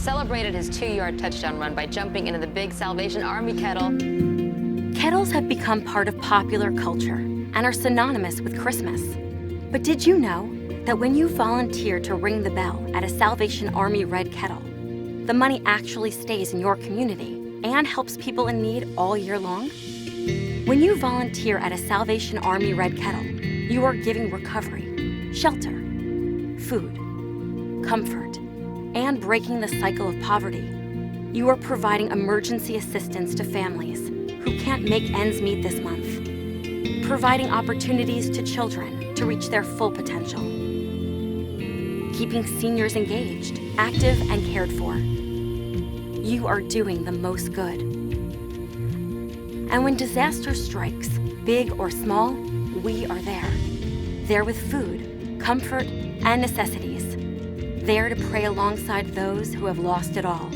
celebrated his 2-yard touchdown run by jumping into the big Salvation Army kettle. Kettles have become part of popular culture and are synonymous with Christmas. But did you know that when you volunteer to ring the bell at a Salvation Army Red Kettle, the money actually stays in your community and helps people in need all year long? When you volunteer at a Salvation Army Red Kettle, you are giving recovery, shelter, food, comfort, and breaking the cycle of poverty. You are providing emergency assistance to families who can't make ends meet this month, providing opportunities to children to reach their full potential, keeping seniors engaged, active, and cared for. You are doing the most good. And when disaster strikes, big or small, we are there. There with food, comfort, and necessities. There to pray alongside those who have lost it all.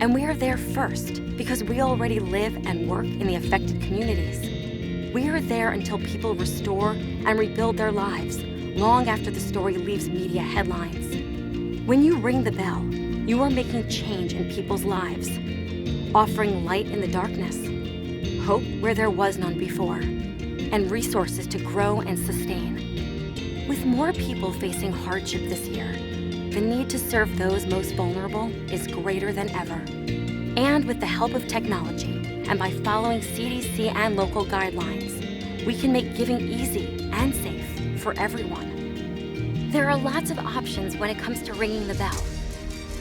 And we are there first because we already live and work in the affected communities. We are there until people restore and rebuild their lives long after the story leaves media headlines. When you ring the bell, you are making change in people's lives, offering light in the darkness, hope where there was none before, and resources to grow and sustain. With more people facing hardship this year, the need to serve those most vulnerable is greater than ever. And with the help of technology, and by following CDC and local guidelines, we can make giving easy and safe for everyone. There are lots of options when it comes to ringing the bell.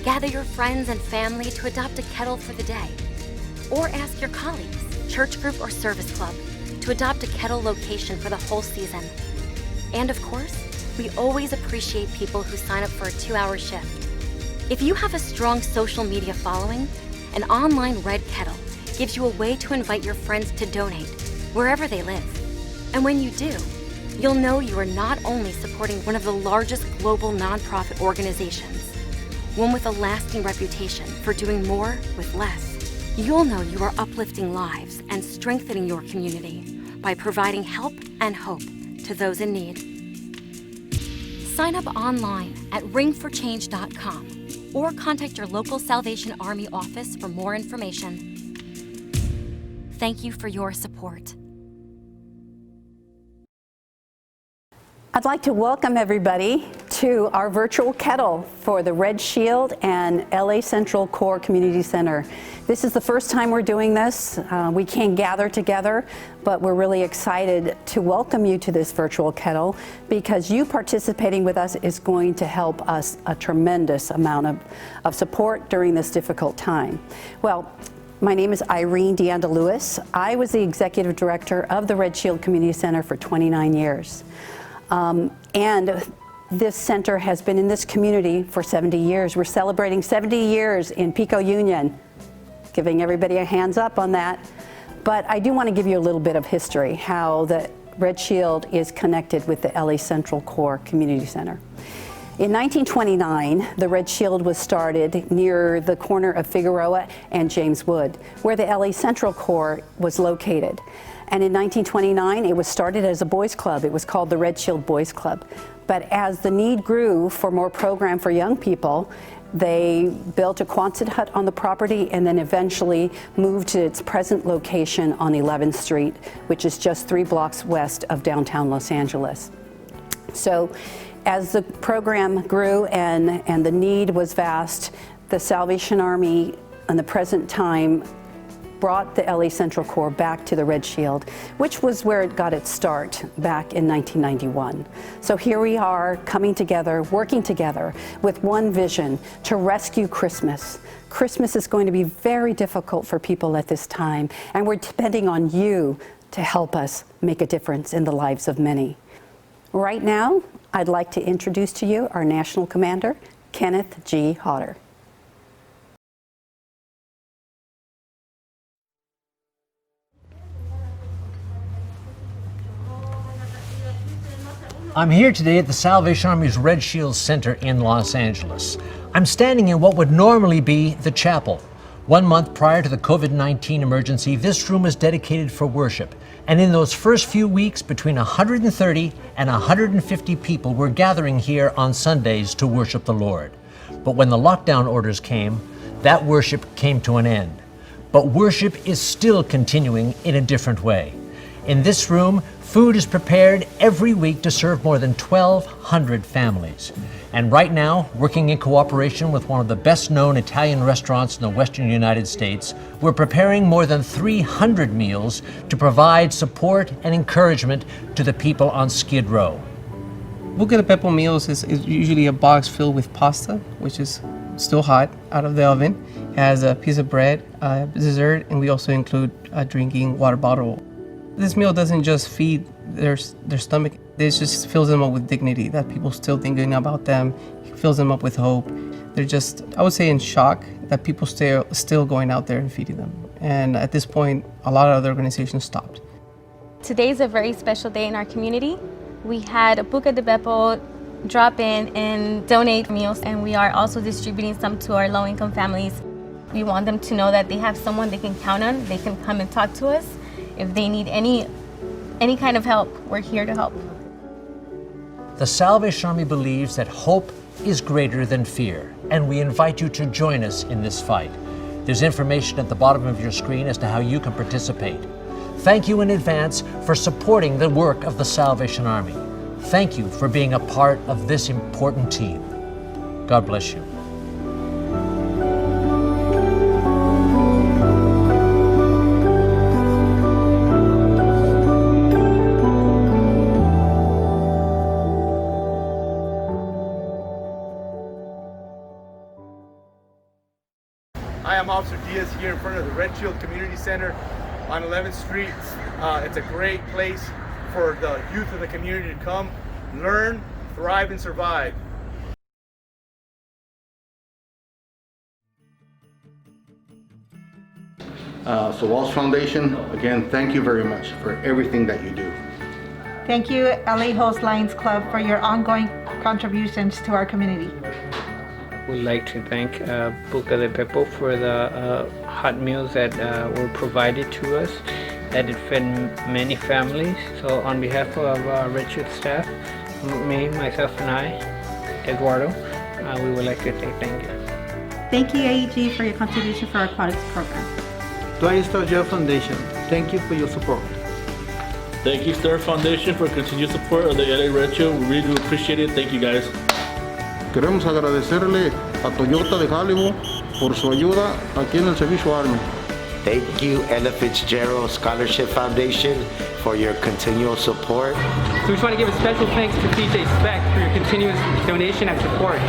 Gather your friends and family to adopt a kettle for the day. Or ask your colleagues, church group or service club, to adopt a kettle location for the whole season. And of course, we always appreciate people who sign up for a 2-hour shift. If you have a strong social media following, an online Red Kettle gives you a way to invite your friends to donate wherever they live. And when you do, you'll know you are not only supporting one of the largest global nonprofit organizations, one with a lasting reputation for doing more with less. You'll know you are uplifting lives and strengthening your community by providing help and hope to those in need. Sign up online at ringforchange.com or contact your local Salvation Army office for more information. Thank you for your support. I'd like to welcome everybody to our virtual kettle for the Red Shield and LA Central Core Community Center. This is the first time we're doing this. We can't gather together, but we're really excited to welcome you to this virtual kettle because you participating with us is going to help us a tremendous amount of support during this difficult time. Well, my name is Irene DeAnda-Lewis. I was the executive director of the Red Shield Community Center for 29 years. And this center has been in this community for 70 years. We're celebrating 70 years in Pico Union, giving everybody a hands up on that. But I do want to give you a little bit of history, how the Red Shield is connected with the LA Central Core Community Center. In 1929, the Red Shield was started near the corner of Figueroa and James Wood, where the LA Central Core was located. And in 1929, it was started as a boys' club. It was called the Red Shield Boys Club. But as the need grew for more program for young people, they built a Quonset hut on the property and then eventually moved to its present location on 11th Street, which is just 3 blocks west of downtown Los Angeles. So as the program grew and the need was vast, the Salvation Army in the present time brought the LA Central Core back to the Red Shield, which was where it got its start back in 1991. So here we are coming together, working together with one vision to rescue Christmas. Christmas is going to be very difficult for people at this time, and we're depending on you to help us make a difference in the lives of many. Right now, I'd like to introduce to you our National Commander, Kenneth G. Hodder. I'm here today at the Salvation Army's Red Shield Center in Los Angeles. I'm standing in what would normally be the chapel. 1 month prior to the COVID-19 emergency, this room was dedicated for worship. And in those first few weeks, between 130 and 150 people were gathering here on Sundays to worship the Lord. But when the lockdown orders came, that worship came to an end. But worship is still continuing in a different way. In this room, food is prepared every week to serve more than 1,200 families. And right now, working in cooperation with one of the best-known Italian restaurants in the Western United States, we're preparing more than 300 meals to provide support and encouragement to the people on Skid Row. Buca de Beppo meals is usually a box filled with pasta, which is still hot out of the oven. It has a piece of bread, dessert, and we also include a drinking water bottle. This meal doesn't just feed their stomach, it just fills them up with dignity, that people still thinking about them, it fills them up with hope. They're just, I would say, in shock that people still going out there and feeding them. And at this point, a lot of other organizations stopped. Today's a very special day in our community. We had a Buca de Beppo drop in and donate meals, and we are also distributing some to our low-income families. We want them to know that they have someone they can count on. They can come and talk to us. If they need any kind of help, we're here to help. The Salvation Army believes that hope is greater than fear, and we invite you to join us in this fight. There's information at the bottom of your screen as to how you can participate. Thank you in advance for supporting the work of the Salvation Army. Thank you for being a part of this important team. God bless you. Hi, I'm Officer Diaz here in front of the Red Shield Community Center on 11th Street. It's a great place for the youth of the community to come, learn, thrive, and survive. So Walsh Foundation, again, thank you very much for everything that you do. Thank you, LA Host Lions Club, for your ongoing contributions to our community. We'd like to thank Buca de Beppo for the hot meals that were provided to us, that it fed many families. So on behalf of our Red Shield staff, me, myself, and I, Eduardo, we would like to say thank you. Thank you, AEG, for your contribution for our aquatics program. Dwayne Star Jail Foundation, thank you for your support. Thank you, Star Foundation, for continued support of the LA Red Shield. We really do appreciate it. Thank you, guys. Queremos agradecerle a Toyota de Hollywood por su ayuda aquí en el Servicio Army. Thank you, Ella Fitzgerald Scholarship Foundation, for your continual support. So we just want to give a special thanks to CJ Speck for your continuous donation and support.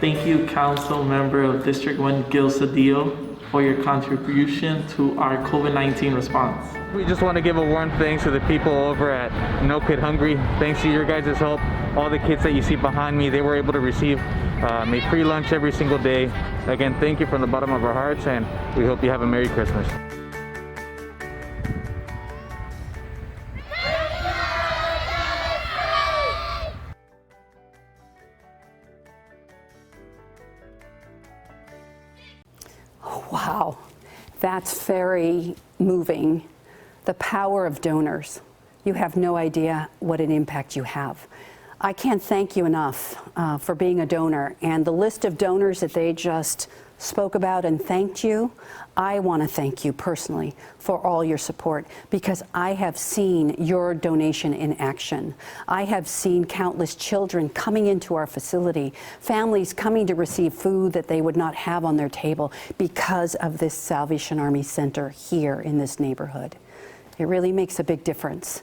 Thank you, Council Member of District 1 Gil Cedillo, for your contribution to our COVID-19 response. We just want to give a warm thanks to the people over at No Kid Hungry. Thanks to your guys' help, all the kids that you see behind me, they were able to receive a free lunch every single day. Again, thank you from the bottom of our hearts, and we hope you have a Merry Christmas. Wow, that's very moving. The power of donors. You have no idea what an impact you have. I can't thank you enough for being a donor, and the list of donors that they just spoke about and thanked you, I want to thank you personally for all your support, because I have seen your donation in action. I have seen countless children coming into our facility, families coming to receive food that they would not have on their table because of this Salvation Army Center here in this neighborhood. It really makes a big difference.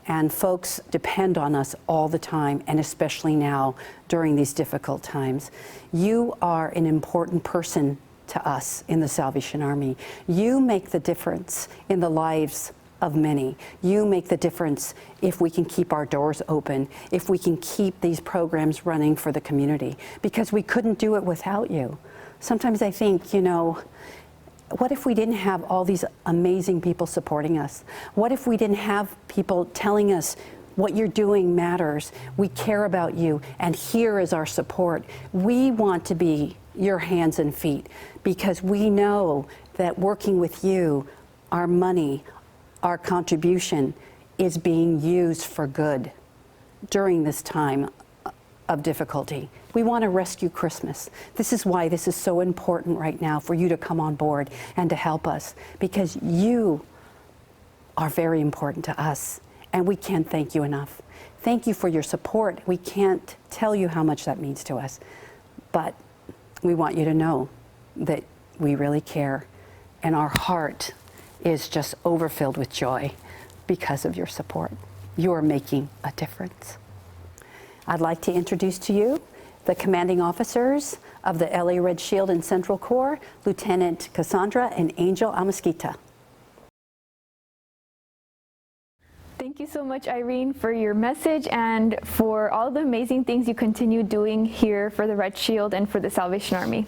And folks depend on us all the time, and especially now during these difficult times. You are an important person to us in the Salvation Army. You make the difference in the lives of many. You make the difference if we can keep our doors open, if we can keep these programs running for the community, because we couldn't do it without you. Sometimes I think, you know, what if we didn't have all these amazing people supporting us? What if we didn't have people telling us what you're doing matters, we care about you, and here is our support? We want to be your hands and feet, because we know that working with you, our money, our contribution is being used for good during this time of difficulty. We want to rescue Christmas. This is why this is so important right now for you to come on board and to help us, because you are very important to us, and we can't thank you enough. Thank you for your support. We can't tell you how much that means to us, but we want you to know that we really care, and our heart is just overfilled with joy because of your support. You are making a difference. I'd like to introduce to you the commanding officers of the LA Red Shield and Central Corps, Lieutenant Cassandra and Angel Amasquita. Thank you so much, Irene, for your message and for all the amazing things you continue doing here for the Red Shield and for the Salvation Army.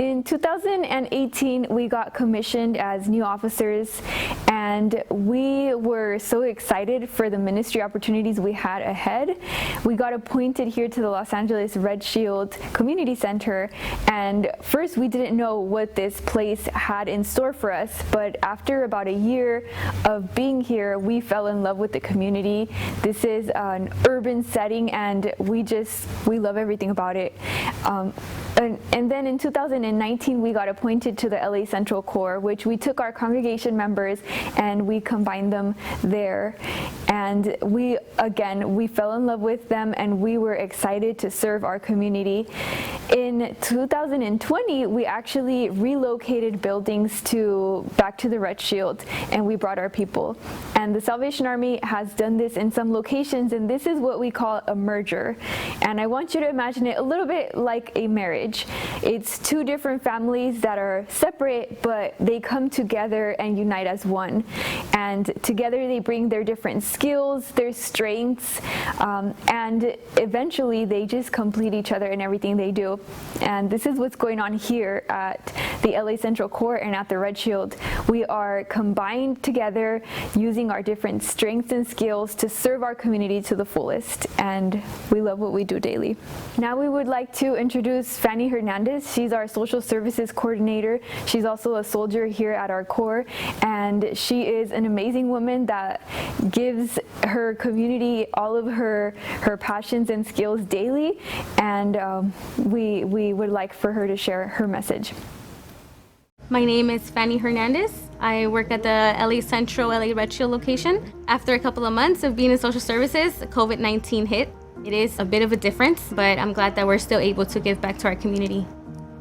In 2018, we got commissioned as new officers, and we were so excited for the ministry opportunities we had ahead. We got appointed here to the Los Angeles Red Shield Community Center, and first we didn't know what this place had in store for us, but after about a year of being here, we fell in love with the community. This is an urban setting, and we love everything about it. And then in 2019, we got appointed to the LA Central Corps, which we took our congregation members and we combined them there. And we fell in love with them, and we were excited to serve our community. In 2020, we actually relocated buildings back to the Red Shield, and we brought our people. And the Salvation Army has done this in some locations, and this is what we call a merger. And I want you to imagine it a little bit like a marriage. It's two different families that are separate, but they come together and unite as one. And together they bring their different skills, their strengths, and eventually they just complete each other in everything they do. And this is what's going on here at the LA Central Corps and at the Red Shield. We are combined together using our different strengths and skills to serve our community to the fullest, and we love what we do daily. Now we would like to introduce Fanny Hernandez. She's our social services coordinator. She's also a soldier here at our Corps, and she is an amazing woman that gives her community all of her passions and skills daily, and we would like for her to share her message. My name is Fanny Hernandez. I work at the LA Central, LA Red Shield location. After a couple of months of being in social services, COVID-19 hit. It is a bit of a difference, but I'm glad that we're still able to give back to our community.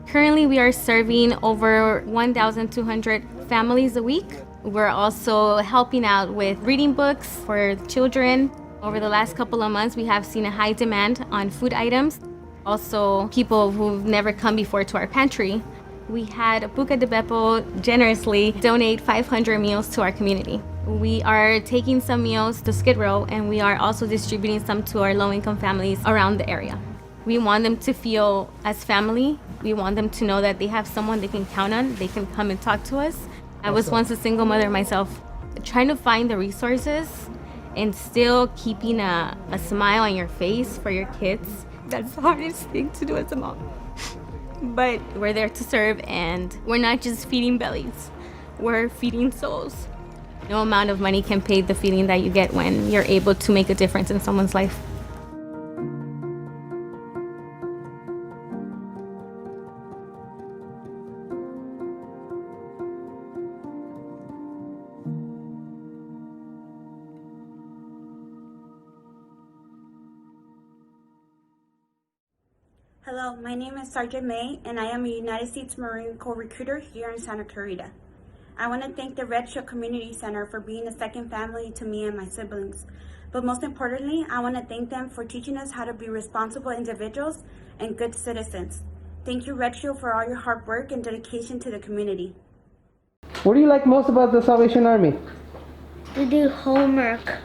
Currently, we are serving over 1,200 families a week. We're also helping out with reading books for children. Over the last couple of months, we have seen a high demand on food items. Also, people who've never come before to our pantry. We had Buca de Beppo generously donate 500 meals to our community. We are taking some meals to Skid Row, and we are also distributing some to our low-income families around the area. We want them to feel as family. We want them to know that they have someone they can count on. They can come and talk to us. I was once a single mother myself. Trying to find the resources and still keeping a smile on your face for your kids, that's the hardest thing to do as a mom. But we're there to serve, and we're not just feeding bellies, we're feeding souls. No amount of money can pay the feeling that you get when you're able to make a difference in someone's life. Hello, my name is Sergeant May, and I am a United States Marine Corps recruiter here in Santa Clarita. I want to thank the Red Shield Community Center for being a second family to me and my siblings. But most importantly, I want to thank them for teaching us how to be responsible individuals and good citizens. Thank you, Red Shield, for all your hard work and dedication to the community. What do you like most about the Salvation Army? To do homework.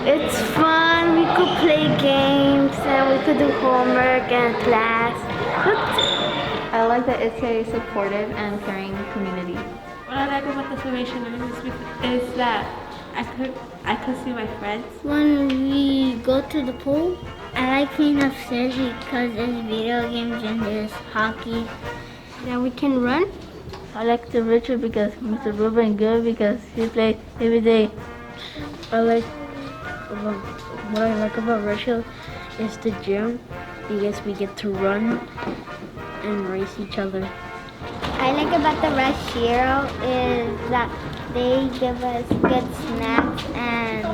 It's fun, we could play games and we could do homework and class. I like that it's a supportive and caring community. What I like about the Salvation Army is that I could see my friends. When we go to the pool, I like playing upstairs because there's video games and there's hockey. Then we can run I like the Red Shield because Mr. Ruben good because he plays every day. What I like about Red Shield is the gym because we get to run and race each other. I like about the Red Shield is that they give us good snacks and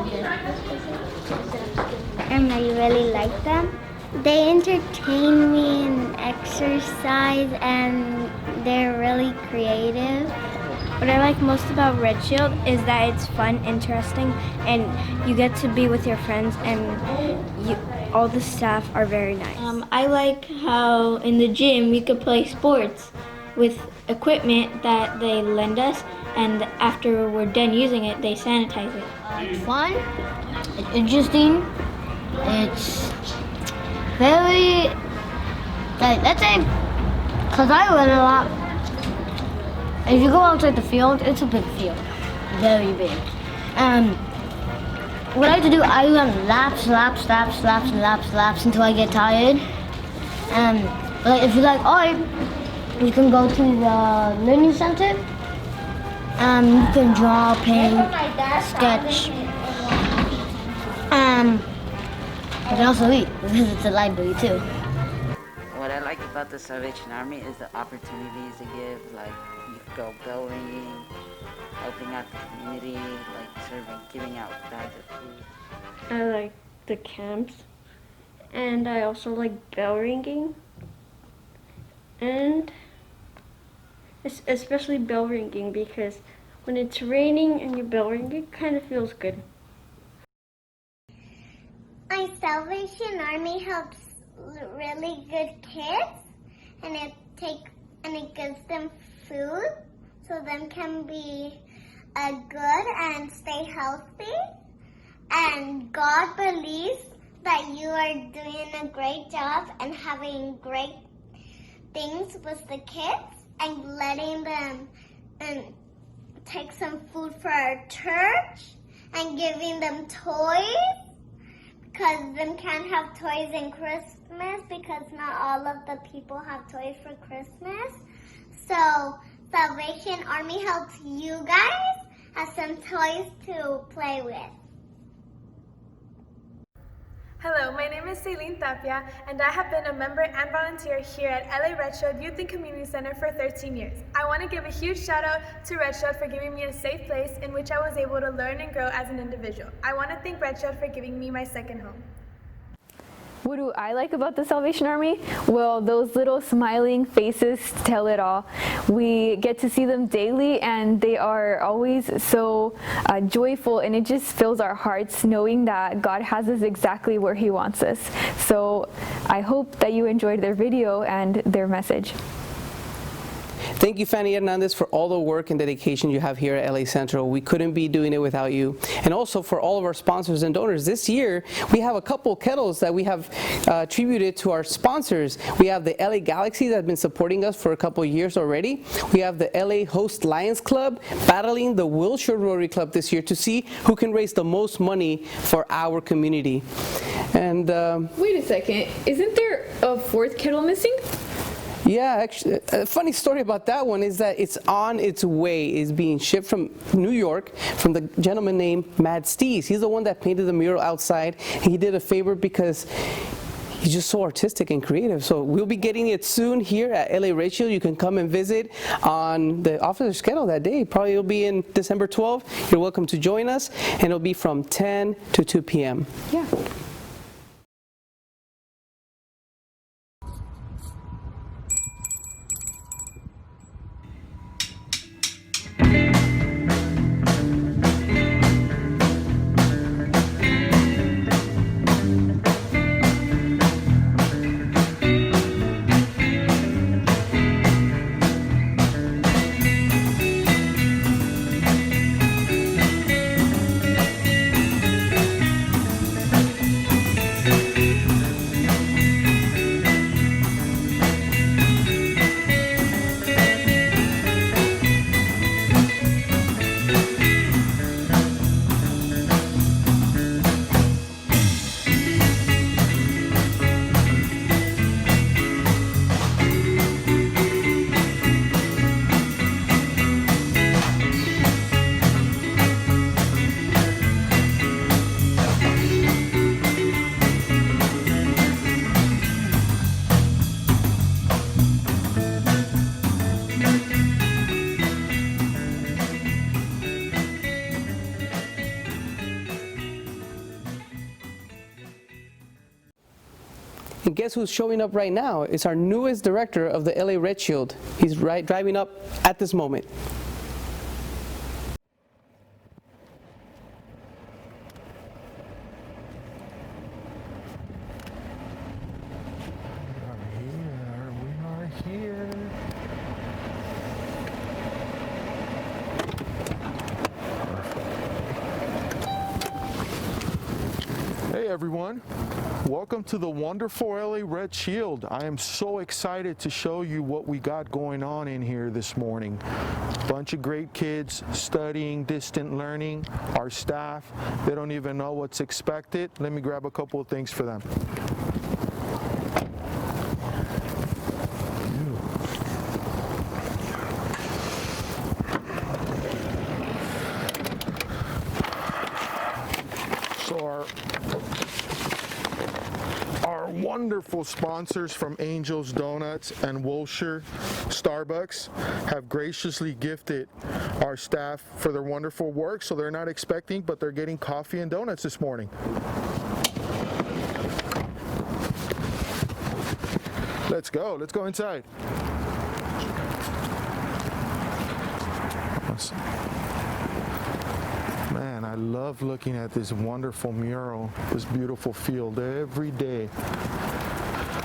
I really like them. They entertain me and exercise and they're really creative. What I like most about Red Shield is that it's fun, interesting, and you get to be with your friends and all the staff are very nice. I like how in the gym we could play sports with equipment that they lend us, and after we're done using it, they sanitize it. It's fun, it's interesting, it's very, let's say, because I run a lot. If you go outside the field, it's a big field, very big. What I like to do, I run laps until I get tired. Like if you like art, you can go to the learning center. You can draw, paint, sketch. You can also eat because it's a library too. What I like about the Salvation Army is the opportunities it gives, like you can go bell ringing, helping out the community, like serving, giving out bags of food. I like the camps, and I also like bell ringing, and especially bell ringing because when it's raining and you bell ring, it kind of feels good. My Salvation Army helps really good kids, and it gives them food so them can be good and stay healthy. And God believes that you are doing a great job and having great things with the kids and letting them take some food for our church and giving them toys because them can't have toys in Christmas because not all of the people have toys for Christmas. So Salvation Army helps you guys have some toys to play with. Hello, my name is Celine Tapia, and I have been a member and volunteer here at LA Red Shield Youth and Community Center for 13 years. I want to give a huge shout out to Red Shield for giving me a safe place in which I was able to learn and grow as an individual. I want to thank Red Shield for giving me my second home. What do I like about the Salvation Army? Well, those little smiling faces tell it all. We get to see them daily and they are always so joyful, and it just fills our hearts knowing that God has us exactly where He wants us. So I hope that you enjoyed their video and their message. Thank you, Fanny Hernandez, for all the work and dedication you have here at LA Central. We couldn't be doing it without you. And also for all of our sponsors and donors. This year, we have a couple kettles that we have attributed to our sponsors. We have the LA Galaxy that have been supporting us for a couple of years already. We have the LA Host Lions Club battling the Wilshire Rotary Club this year to see who can raise the most money for our community. And wait a second, isn't there a fourth kettle missing? Yeah, actually, a funny story about that one is that it's on its way. It's being shipped from New York from the gentleman named Mad Steez. He's the one that painted the mural outside. He did a favor because he's just so artistic and creative. So we'll be getting it soon here at LA Red Shield. You can come and visit on the officer's kettle that day. Probably it'll be in December 12th. You're welcome to join us, and it'll be from 10 to 2 p.m. Yeah. And guess who's showing up right now? It's our newest director of the LA Red Shield. He's driving up at this moment. Hey everyone, welcome to the wonderful LA Red Shield. I am so excited to show you what we got going on in here this morning. Bunch of great kids studying, distant learning. Our staff, they don't even know what's expected. Let me grab a couple of things for them. So our wonderful sponsors from Angel's Donuts and Wilshire Starbucks have graciously gifted our staff for their wonderful work, so they're not expecting, but they're getting coffee and donuts this morning. Let's go inside. Man, I love looking at this wonderful mural, this beautiful field every day.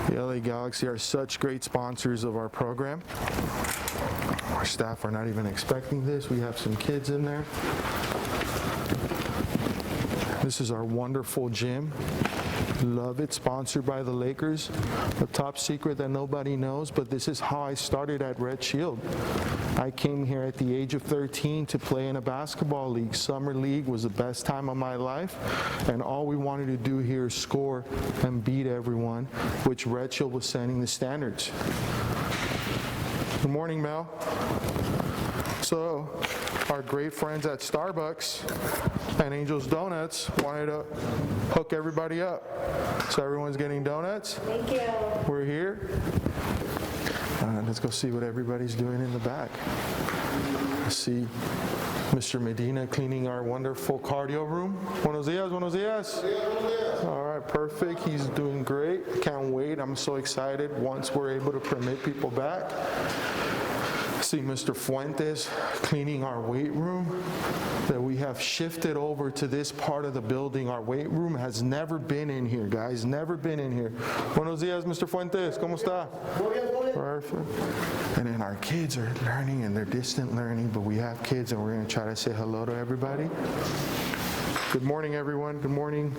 The LA Galaxy are such great sponsors of our program. Our staff are not even expecting this. We have some kids in there. This is our wonderful gym. Love it, sponsored by the Lakers. A top secret that nobody knows, but this is how I started at Red Shield. I came here at the age of 13 to play in a basketball league. Summer league was the best time of my life, and all we wanted to do here is score and beat everyone, which Red Shield was setting the standards. Good morning, Mel. So, our great friends at Starbucks and Angel's Donuts wanted to hook everybody up. So everyone's getting donuts. Thank you. We're here. Let's go see what everybody's doing in the back. I see Mr. Medina cleaning our wonderful cardio room. Buenos dias, buenos dias. All right, perfect. He's doing great. Can't wait. I'm so excited once we're able to permit people back. See Mr. Fuentes cleaning our weight room that we have shifted over to this part of the building. Our weight room has never been in here, guys, never been in here. Buenos dias, Mr. Fuentes, ¿cómo está? Perfect. And then our kids are learning and they're distant learning, but we have kids and we're going to try to say hello to everybody. Good morning, everyone. Good morning.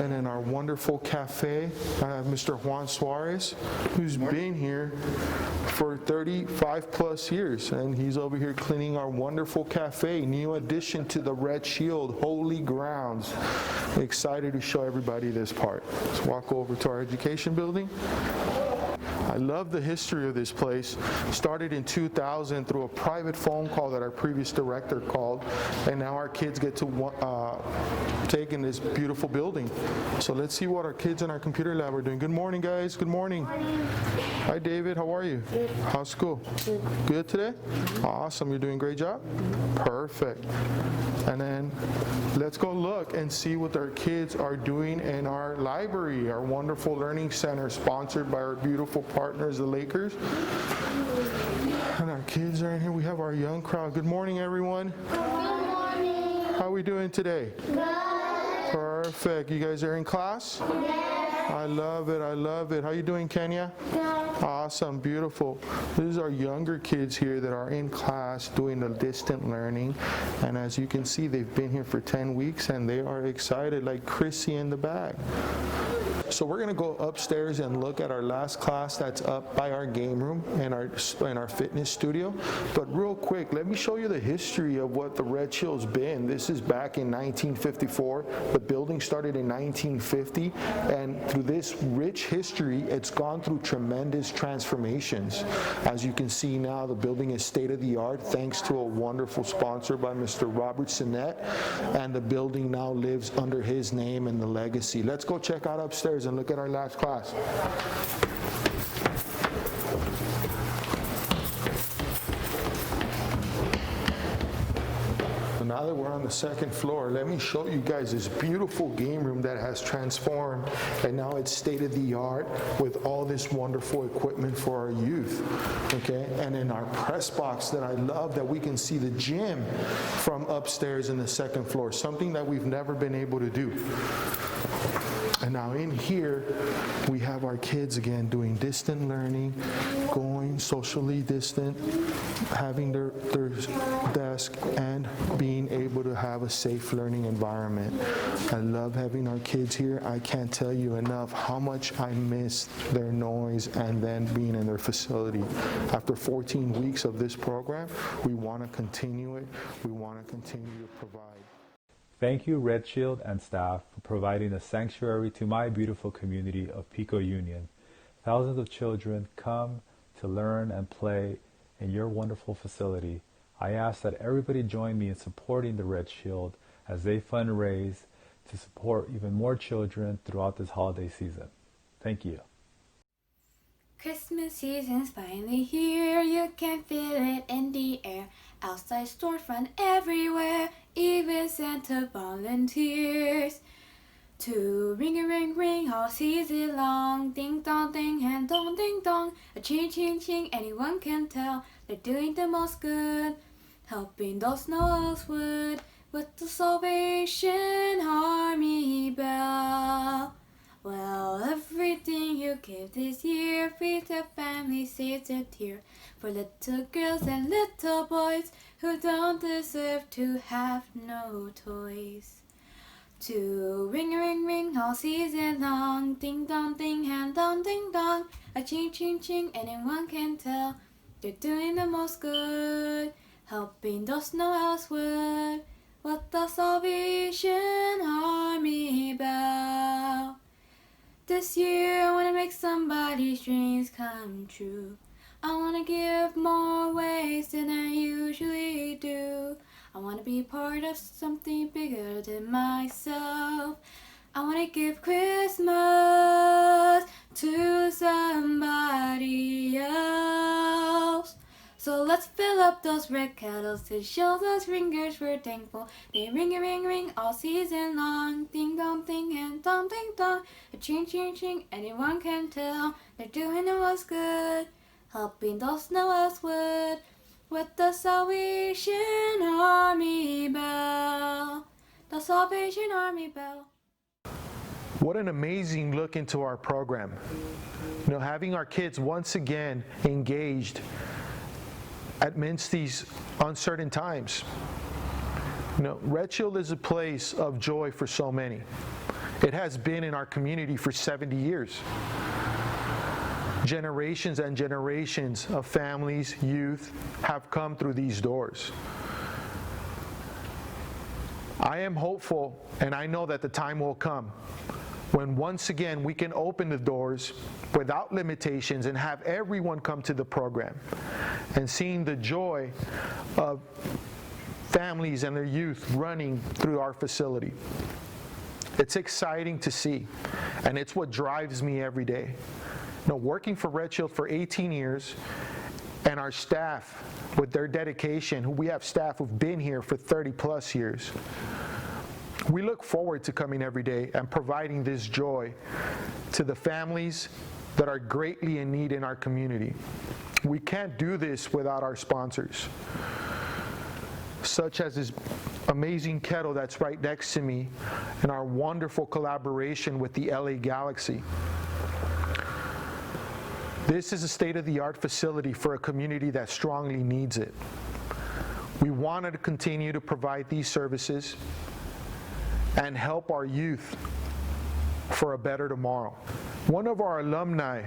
And in our wonderful cafe, I have Mr. Juan Suarez, who's been here for 35 plus years, and he's over here cleaning our wonderful cafe, new addition to the Red Shield, Holy Grounds. Excited to show everybody this part. Let's walk over to our education building. I love the history of this place. Started in 2000 through a private phone call that our previous director called, and now our kids get to take in this beautiful building. So let's see what our kids in our computer lab are doing. Good morning, guys. Good morning. Hi, David. How are you? Good. How's school? Good. Good today? Awesome. You're doing a great job? Perfect. And then let's go look and see what our kids are doing in our library, our wonderful learning center sponsored by our beautiful partners, the Lakers. And our kids are in here. We have our young crowd. Good morning, everyone. Good morning. How are we doing today? Good. Perfect. You guys are in class? Yes. I love it. I love it. How you doing, Kenya? Good. Awesome. Beautiful. These are younger kids here that are in class doing the distant learning. And as you can see, they've been here for 10 weeks and they are excited, like Chrissy in the back. So we're going to go upstairs and look at our last class that's up by our game room and our fitness studio. But real quick, let me show you the history of what the Red Shield's been. This is back in 1954. The building started in 1950, and through this rich history, it's gone through tremendous transformations. As you can see now, the building is state-of-the-art thanks to a wonderful sponsor by Mr. Robert Sinnett, and the building now lives under his name and the legacy. Let's go check out upstairs and look at our last class. So now that we're on on the second floor. Let me show you guys this beautiful game room that has transformed, and now it's state-of-the-art with all this wonderful equipment for our youth, okay? And in our press box that I love, that we can see the gym from upstairs in the second floor, something that we've never been able to do. And now in here, we have our kids again doing distant learning, going socially distant, having their desk, and being able to have a safe learning environment. I love having our kids here. I can't tell you enough how much I miss their noise and then being in their facility. After 14 weeks of this program, we want to continue it. We want to continue to provide. Thank you, Red Shield and staff, for providing a sanctuary to my beautiful community of Pico Union. Thousands of children come to learn and play in your wonderful facility. I ask that everybody join me in supporting the Red Shield as they fundraise to support even more children throughout this holiday season. Thank you. Christmas season's finally here, you can feel it in the air. Outside storefront everywhere, even Santa volunteers to ring a ring ring all season long. Ding dong ding and dong ding dong, a ching ching ching, anyone can tell they're doing the most good, helping those no else would with the Salvation Army bell. Well, everything you give this year feeds a family, saves a tear for little girls and little boys who don't deserve to have no toys. To ring a ring ring all season long, ding dong ding and dong ding dong, a ching ching ching, anyone can tell they're doing the most good, helping those no else would with the Salvation Army bell. This year I wanna make somebody's dreams come true. I wanna give more ways than I usually do. I wanna be part of something bigger than myself. I wanna give Christmas to somebody else. So let's fill up those red kettles to show those ringers we're thankful. They ring a ring ring all season long. Ding dong ding and dong ding dong, a ching ching ching, anyone can tell they're doing the most good, helping those no else would with the Salvation Army bell. The Salvation Army bell. What an amazing look into our program. You know, having our kids once again engaged amidst these uncertain times. You know, Red Shield is a place of joy for so many. It has been in our community for 70 years. Generations and generations of families, youth have come through these doors. I am hopeful, and I know that the time will come when once again we can open the doors without limitations and have everyone come to the program, and seeing the joy of families and their youth running through our facility. It's exciting to see, and it's what drives me every day. You know, working for Red Shield for 18 years, and our staff with their dedication, we have staff who've been here for 30 plus years. We look forward to coming every day and providing this joy to the families that are greatly in need in our community. We can't do this without our sponsors, such as this amazing Kettle that's right next to me, and our wonderful collaboration with the LA Galaxy. This is a state-of-the-art facility for a community that strongly needs it. We wanted to continue to provide these services and help our youth for a better tomorrow. One of our alumni,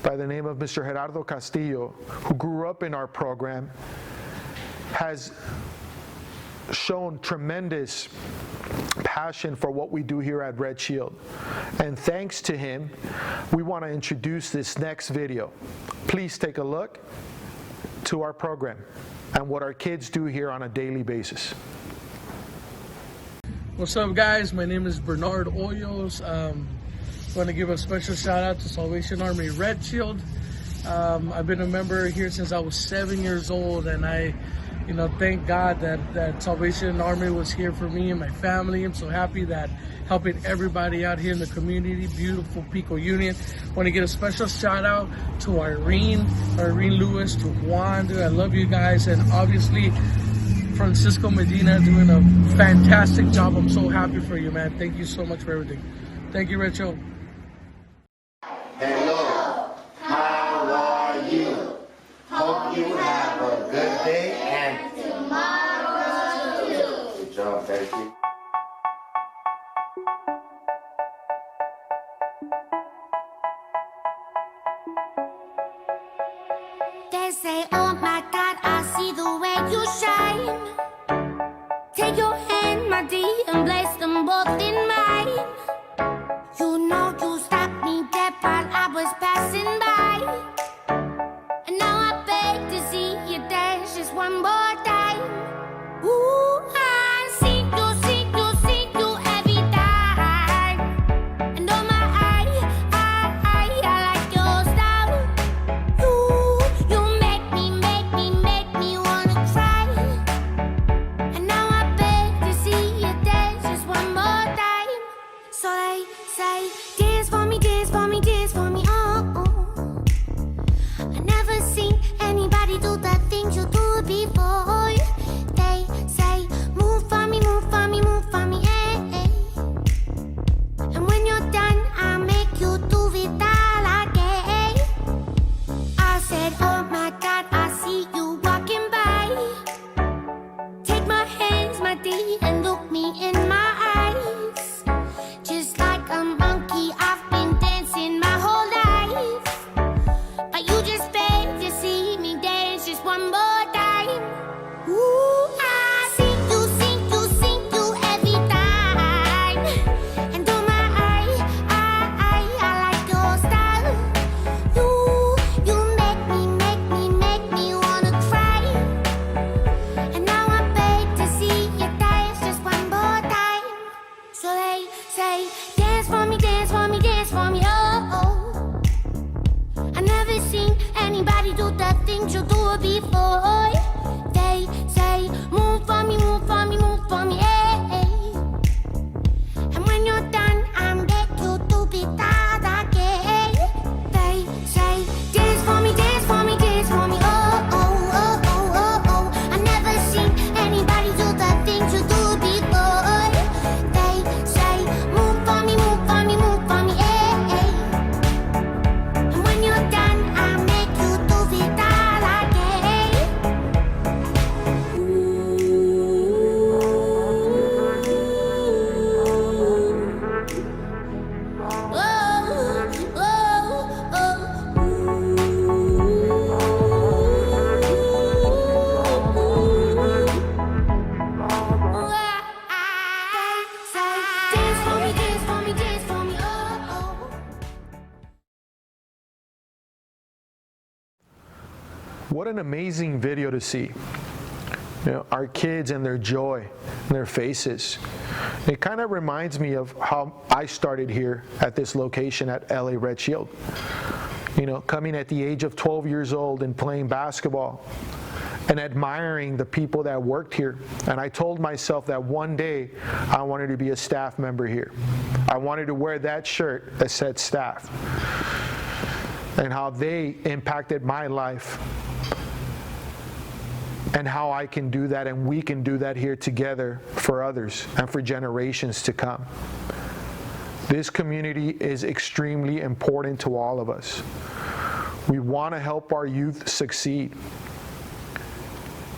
by the name of Mr. Gerardo Castillo, who grew up in our program, has shown tremendous passion for what we do here at Red Shield. And thanks to him, we want to introduce this next video. Please take a look to our program and what our kids do here on a daily basis. What's up, guys? My name is Bernard Hoyos. I want to give a special shout out to Salvation Army Red Shield. I've been a member here since I was 7 years old, and I thank God that Salvation Army was here for me and my family. I'm so happy that helping everybody out here in the community, beautiful Pico Union. Want to get a special shout out to Irene Lewis, to Juan, dude, I love you guys, and obviously Francisco Medina doing a fantastic job. I'm so happy for you, man. Thank you so much for everything. Thank you, Rachel. Hello, how are you? Hope you have a good day and tomorrow too. Good job, thank you. They say, oh my God, I see the way you shine. Take your hand, my dear, and place them both in mine. You know you stopped me dead while I was passing by. And now I beg to see you dance just one more time. Ooh, I see you every time. And oh my, I like your style. You make me wanna cry. And now I beg to see you dance just one more time. So they say, dance for me, dance for me, dance for me, oh. I never seen anybody do the things you do before. They say, move for me, move for me, move for me, eh, eh. And when you're done, I'll make you do it all again. I said, oh my God, I see you walking by. Take my hands, my dear, and look me in my eyes. Just like a monkey, I've been dancing my whole life. But you just beg to see me dance just one more time. Ooh, I see you every time. And oh my, I like your style. You make me wanna cry. And now I beg to see you dance just one more time. So they say, dance for me, dance for me, dance for me, oh, oh. I never seen anybody do the things you do before. They say, move for me, move for me, move for me, eh, eh. And when you're done, I'm back you to be that again. They say, dance for me, dance for me, dance for me, oh, oh, oh, oh, oh, oh. I never seen anybody do the things you do before. They say, move for me, move for me, move for me, eh, eh. And when you're done, I'll make you do it all again. Oh, oh, say, dance for me, dance for me, dance for me, oh, oh. What an amazing video to see. Our kids and their joy and their faces. It kind of reminds me of how I started here at this location at LA Red Shield. Coming at the age of 12 years old and playing basketball and admiring the people that worked here. And I told myself that one day I wanted to be a staff member here. I wanted to wear that shirt that said staff. And how they impacted my life. And how I can do that and we can do that here together for others and for generations to come. This community is extremely important to all of us. We want to help our youth succeed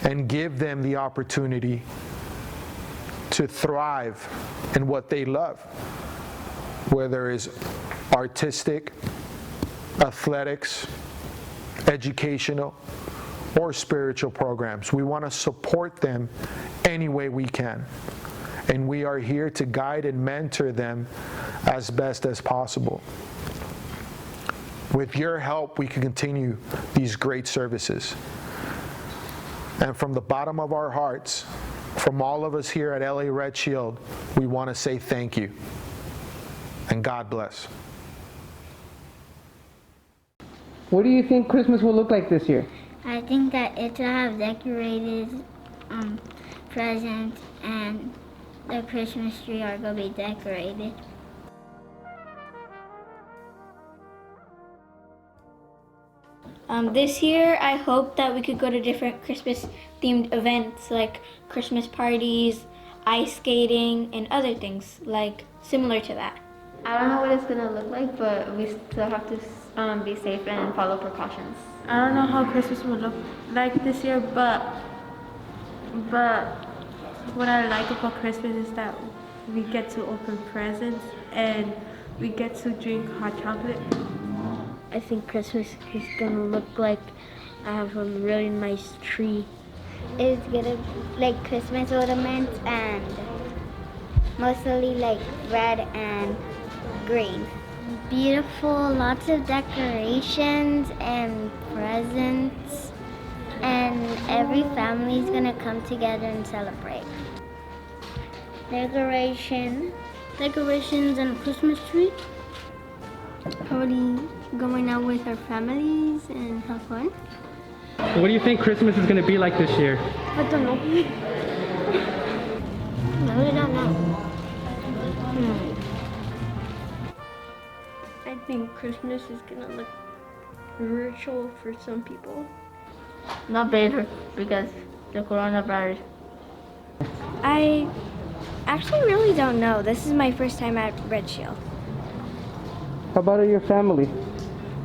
and give them the opportunity to thrive in what they love, whether it's artistic, athletics, educational, or spiritual programs. We want to support them any way we can. And we are here to guide and mentor them as best as possible. With your help, we can continue these great services. And from the bottom of our hearts, from all of us here at LA Red Shield, we want to say thank you. And God bless. What do you think Christmas will look like this year? I think that it will have decorated presents, and the Christmas tree are gonna be decorated. This year, I hope that we could go to different Christmas-themed events like Christmas parties, ice skating, and other things like similar to that. I don't know what it's gonna look like, but we still have to be safe and follow precautions. I don't know how Christmas will look like this year, but what I like about Christmas is that we get to open presents and we get to drink hot chocolate. I think Christmas is gonna look like I have a really nice tree. It's gonna like Christmas ornaments and mostly like red and green. Beautiful, lots of decorations and presents, and every family's gonna come together and celebrate. Decorations and a Christmas tree. Probably going out with our families and have fun. What do you think Christmas is going to be like this year? I don't know. I really don't know. I think Christmas is gonna look virtual for some people. Not better because the coronavirus. I actually really don't know. This is my first time at Red Shield. How about your family?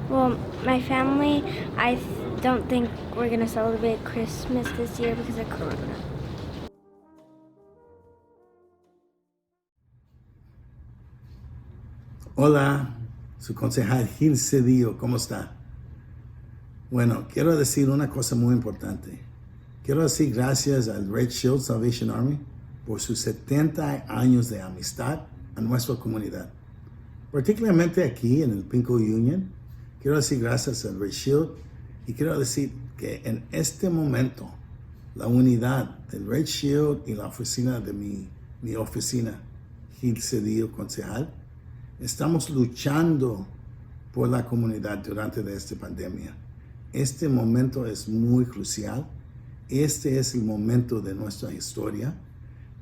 Well, my family, I don't think we're gonna celebrate Christmas this year because of Corona. Hola, su concejal Gil Cedillo, ¿cómo está? Bueno, quiero decir una cosa muy importante. Quiero decir gracias al Red Shield Salvation Army por sus 70 años de amistad a nuestra comunidad. Particularmente aquí en el Pico Union, quiero decir gracias al Red Shield y quiero decir que en este momento la unidad del Red Shield y la oficina de mi oficina, Gil Cedillo, concejal, estamos luchando por la comunidad durante esta pandemia. Este momento es muy crucial. Este es el momento de nuestra historia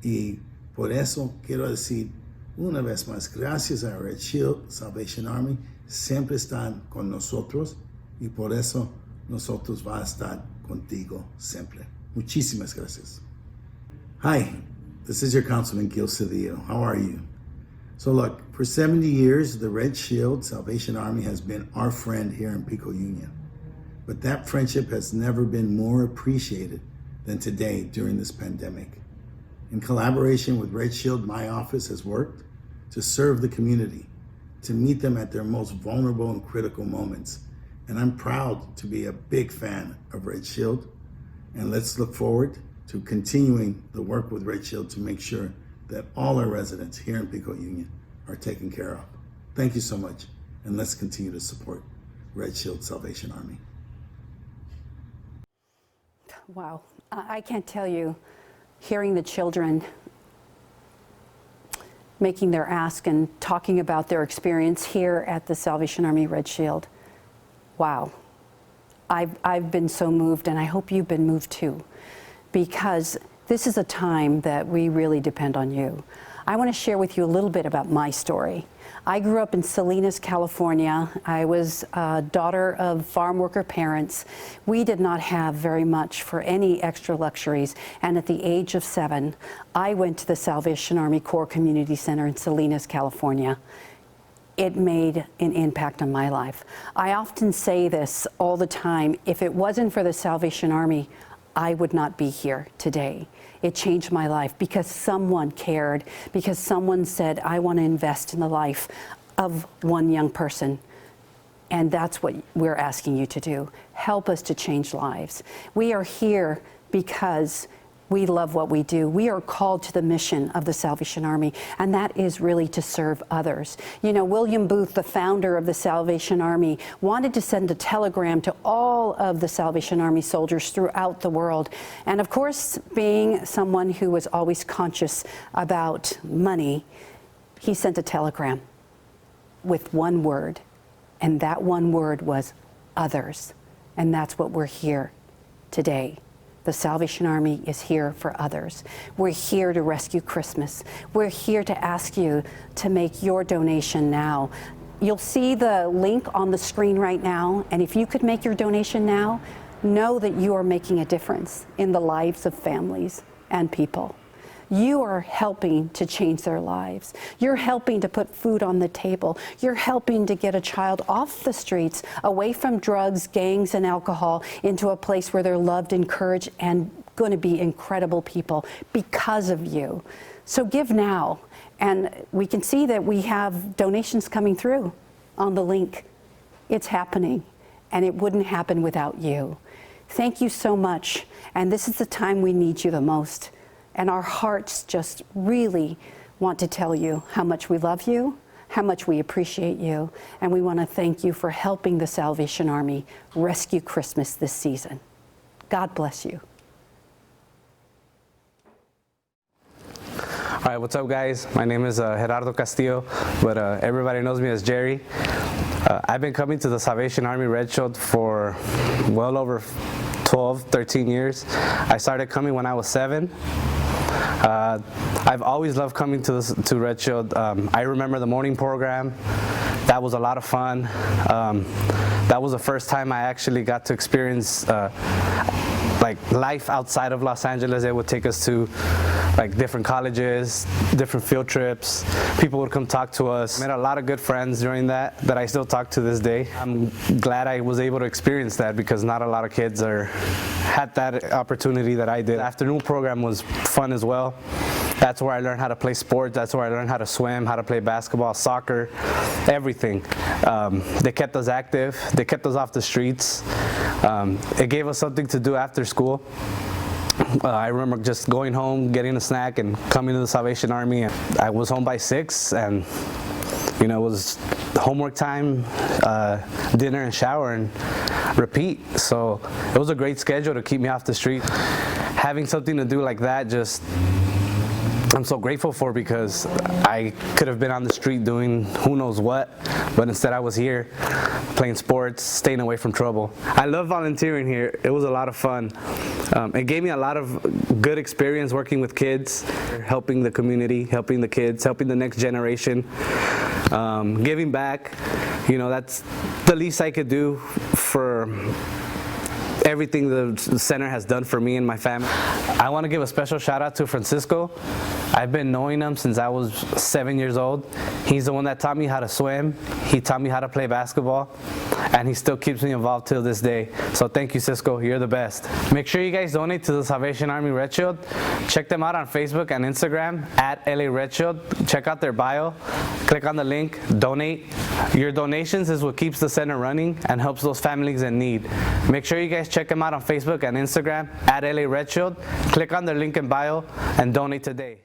y por eso quiero decir una vez más, gracias a Red Shield Salvation Army, siempre están con nosotros y por eso nosotros vamos a estar contigo siempre. Muchísimas gracias. Hi, this is your Councilman Gil Cedillo. How are you? So look, for 70 years, the Red Shield Salvation Army has been our friend here in Pico Union. But that friendship has never been more appreciated than today during this pandemic. In collaboration with Red Shield, my office has worked to serve the community, to meet them at their most vulnerable and critical moments. And I'm proud to be a big fan of Red Shield. And let's look forward to continuing the work with Red Shield to make sure that all our residents here in Pico Union are taken care of. Thank you so much. And let's continue to support Red Shield Salvation Army. Wow, I can't tell you, hearing the children making their ask and talking about their experience here at the Salvation Army Red Shield. Wow, I've been so moved, and I hope you've been moved too, because this is a time that we really depend on you. I want to share with you a little bit about my story. I grew up in Salinas, California. I was a daughter of farm worker parents. We did not have very much for any extra luxuries, and at the age of 7, I went to the Salvation Army Corps Community Center in Salinas, California. It made an impact on my life. I often say this all the time: if it wasn't for the Salvation Army, I would not be here today. It changed my life because someone cared, because someone said, I want to invest in the life of one young person. And that's what we're asking you to do. Help us to change lives. We are here because we love what we do. We are called to the mission of the Salvation Army, and that is really to serve others. You know, William Booth, the founder of the Salvation Army, wanted to send a telegram to all of the Salvation Army soldiers throughout the world. And of course, being someone who was always conscious about money, he sent a telegram with one word, and that one word was others. And that's what we're here today. the Salvation Army is here for others. We're here to rescue Christmas. We're here to ask you to make your donation now. You'll see the link on the screen right now, and if you could make your donation now, know that you are making a difference in the lives of families and people. You are helping to change their lives. You're helping to put food on the table. You're helping to get a child off the streets, away from drugs, gangs, and alcohol, into a place where they're loved, encouraged, and going to be incredible people because of you. So give now. And we can see that we have donations coming through on the link. It's happening, and it wouldn't happen without you. Thank you so much. And this is the time we need you the most. And our hearts just really want to tell you how much we love you, how much we appreciate you, and we want to thank you for helping the Salvation Army rescue Christmas this season. God bless you. All right, what's up, guys? My name is Gerardo Castillo, but everybody knows me as Jerry. I've been coming to the Salvation Army Red Shield for well over 12, 13 years. I started coming when I was 7. I've always loved coming to Red Shield. I remember the morning program. That was a lot of fun. That was the first time I actually got to experience like life outside of Los Angeles. They would take us to like different colleges, different field trips. People would come talk to us. Met a lot of good friends during that I still talk to this day. I'm glad I was able to experience that because not a lot of kids had that opportunity that I did. The afternoon program was fun as well. That's where I learned how to play sports. That's where I learned how to swim, how to play basketball, soccer, everything. They kept us active. They kept us off the streets. It gave us something to do after school. I remember just going home, getting a snack, and coming to the Salvation Army. I was home by 6, and you know, it was homework time, dinner and shower, and repeat. So it was a great schedule to keep me off the street. Having something to do like that, I'm so grateful for, because I could have been on the street doing who knows what, but instead I was here playing sports, staying away from trouble. I love volunteering here. It was a lot of fun. It gave me a lot of good experience working with kids, helping the community, helping the kids, helping the next generation, giving back. You know, that's the least I could do for everything the center has done for me and my family. I want to give a special shout out to Francisco. I've been knowing him since I was 7 years old. He's the one that taught me how to swim. He taught me how to play basketball, and he still keeps me involved till this day. So thank you, Cisco. You're the best. Make sure you guys donate to the Salvation Army Red Shield. Check them out on Facebook and Instagram at LA Red Shield. Check out their bio. Click on the link, donate. Your donations is what keeps the center running and helps those families in need. Make sure you guys check them out on Facebook and Instagram at LA Red Shield. Click on their link in bio and donate today.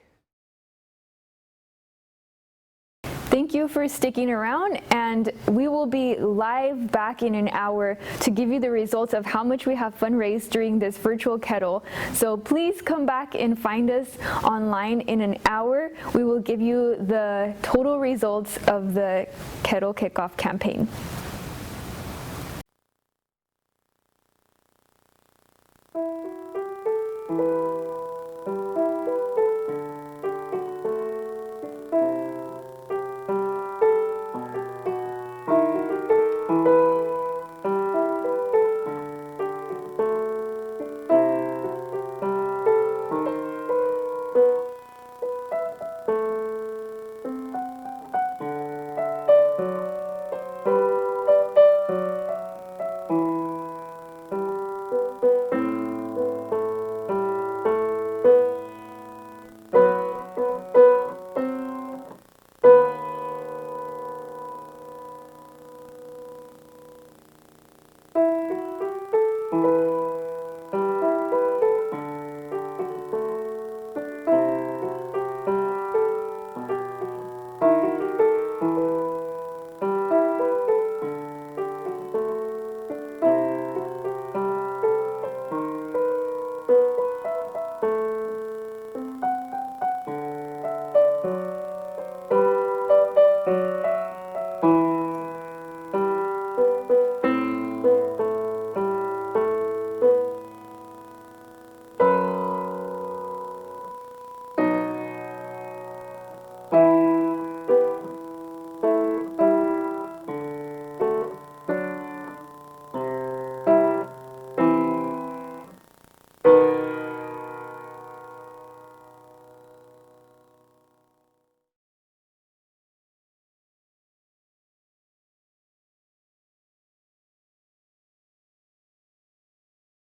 Thank you for sticking around, and we will be live back in an hour to give you the results of how much we have fundraised during this virtual kettle. So please come back and find us online in an hour. We will give you the total results of the kettle kickoff campaign.